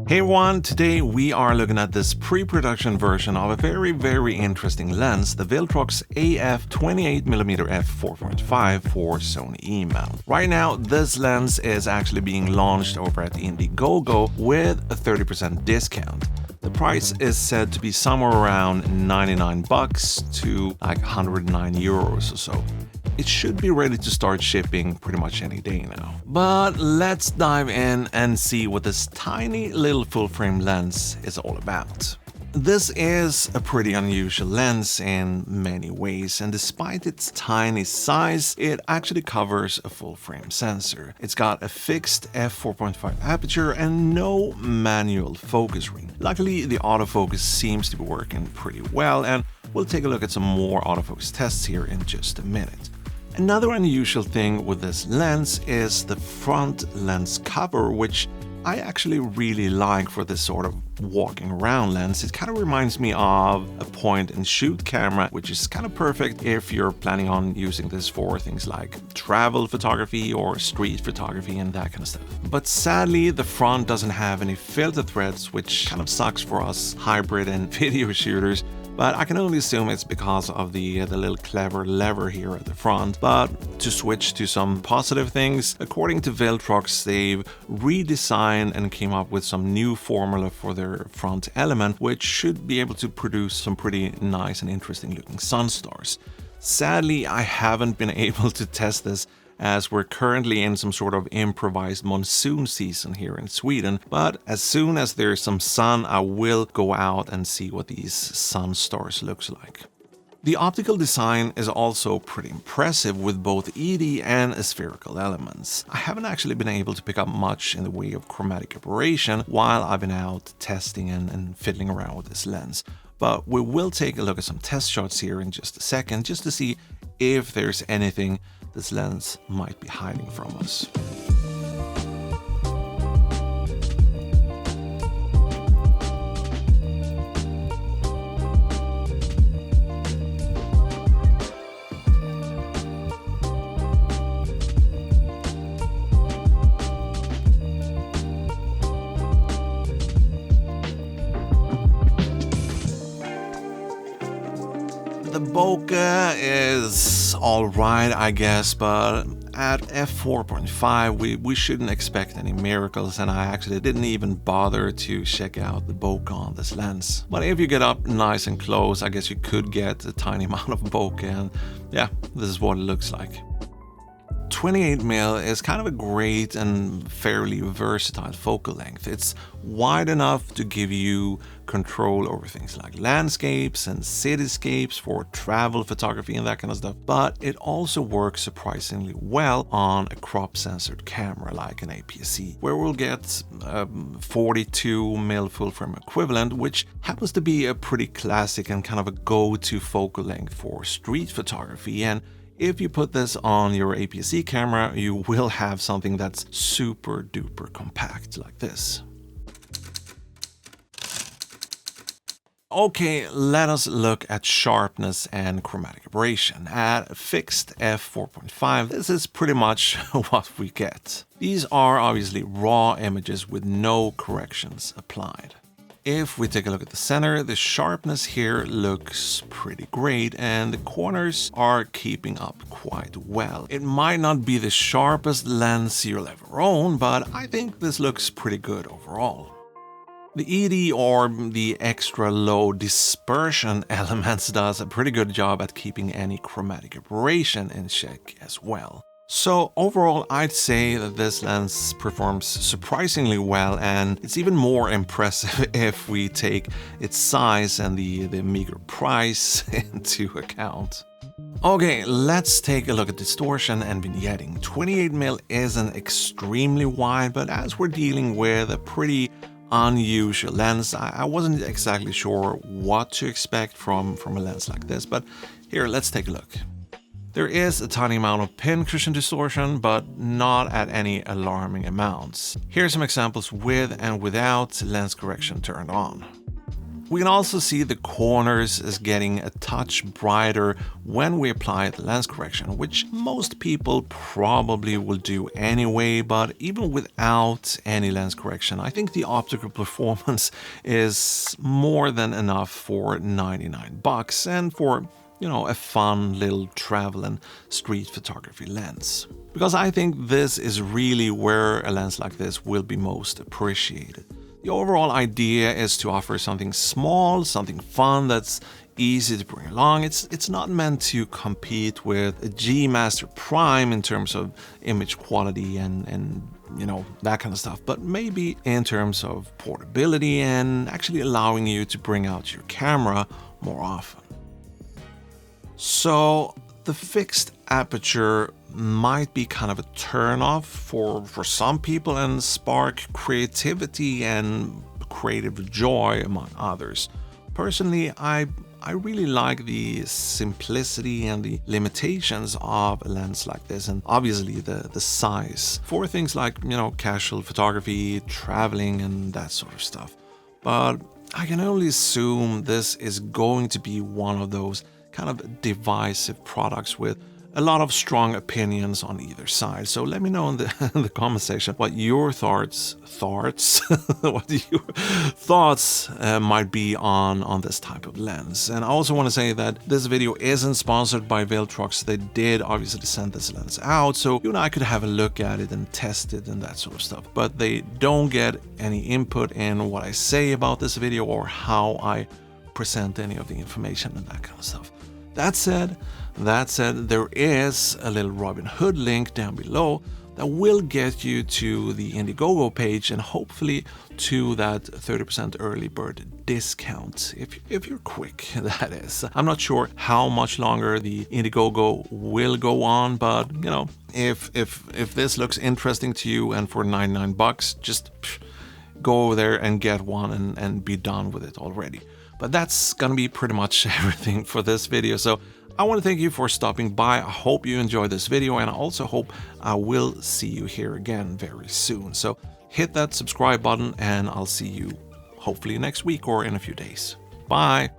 Hey everyone, today we are looking at this pre-production version of a very interesting lens, the Viltrox AF28mm f4.5 for Sony E-mount. Right now, this lens is actually being launched over at Indiegogo with a 30% discount. The price is said to be somewhere around 99 bucks to like 109 euros or so. It should be ready to start shipping pretty much any day now. But let's dive in and see what this tiny little full-frame lens is all about. This is a pretty unusual lens in many ways, and despite its tiny size, it actually covers a full-frame sensor. It's got a fixed f4.5 aperture and no manual focus ring. Luckily, the autofocus seems to be working pretty well, and we'll take a look at some more autofocus tests here in just a minute. Another unusual thing with this lens is the front lens cover, which I actually really like for this sort of walking around lens. It kind of reminds me of a point and shoot camera, which is kind of perfect if you're planning on using this for things like travel photography or street photography and that kind of stuff. But sadly, the front doesn't have any filter threads, which kind of sucks for us hybrid and video shooters. But I can only assume it's because of the little clever lever here at the front. But to switch to some positive things, according to Viltrox, they've redesigned and came up with some new formula for their front element, which should be able to produce some pretty nice and interesting looking sun stars. Sadly, I haven't been able to test this as we're currently in some sort of improvised monsoon season here in Sweden, but as soon as there's some sun, I will go out and see what these sun stars looks like. The optical design is also pretty impressive with both ED and spherical elements. I haven't actually been able to pick up much in the way of chromatic aberration while I've been out testing and fiddling around with this lens, but we will take a look at some test shots here in just a second just to see if there's anything this lens might be hiding from us. The bokeh is alright, I guess, but at f4.5 we shouldn't expect any miracles, and I actually didn't even bother to check out the bokeh on this lens. But if you get up nice and close, I guess you could get a tiny amount of bokeh, and yeah, this is what it looks like. 28mm is kind of a great and fairly versatile focal length. It's wide enough to give you control over things like landscapes and cityscapes for travel photography and that kind of stuff, but it also works surprisingly well on a crop censored camera like an Aps-c, where we'll get 42mm full frame equivalent, which happens to be a pretty classic and kind of a go-to focal length for street photography. And if you put this on your Aps-c camera, you will have something that's super duper compact like this. Okay, let us look at sharpness and chromatic aberration. At fixed f4.5, this is pretty much what we get. These are obviously raw images with no corrections applied. If we take a look at the center, the sharpness here looks pretty great and the corners are keeping up quite well. It might not be the sharpest lens you'll ever own, but I think this looks pretty good overall. The ED, or the extra low dispersion elements, does a pretty good job at keeping any chromatic aberration in check as well. So overall, I'd say that this lens performs surprisingly well, and it's even more impressive if we take its size and the meager price into account. Okay, let's take a look at distortion and vignetting. 28mm isn't extremely wide, but as we're dealing with a pretty unusual lens, I wasn't exactly sure what to expect from a lens like this, but here, let's take a look. There is a tiny amount of pincushion distortion, but not at any alarming amounts. Here are some examples with and without lens correction turned on. We can also see the corners is getting a touch brighter when we apply the lens correction, which most people probably will do anyway, but even without any lens correction, I think the optical performance is more than enough for 99 bucks and for, you know, a fun little travel and street photography lens. Because I think this is really where a lens like this will be most appreciated. The overall idea is to offer something small, something fun that's easy to bring along. It's not meant to compete with a G Master Prime in terms of image quality and you know, that kind of stuff, but maybe in terms of portability and actually allowing you to bring out your camera more often. So the fixed aperture might be kind of a turn-off for some people and spark creativity and creative joy among others. Personally, I really like the simplicity and the limitations of a lens like this, and obviously the size for things like, you know, casual photography, traveling and that sort of stuff. But I can only assume this is going to be one of those kind of divisive products with a lot of strong opinions on either side. So let me know in the comment section what your thoughts might be on this type of lens. And I also want to say that this video isn't sponsored by Viltrox. They did obviously send this lens out, so you and I could have a look at it and test it and that sort of stuff. But they don't get any input in what I say about this video or how I present any of the information and that kind of stuff. That said, there is a little Robinhood link down below that will get you to the Indiegogo page and hopefully to that 30% early bird discount if you're quick, that is. I'm not sure how much longer the Indiegogo will go on, but you know, if this looks interesting to you and for 99 bucks, just go over there and get one and be done with it already. But that's gonna be pretty much everything for this video. So I want to thank you for stopping by. I hope you enjoyed this video, and I also hope I will see you here again very soon. So hit that subscribe button and I'll see you hopefully next week or in a few days. Bye.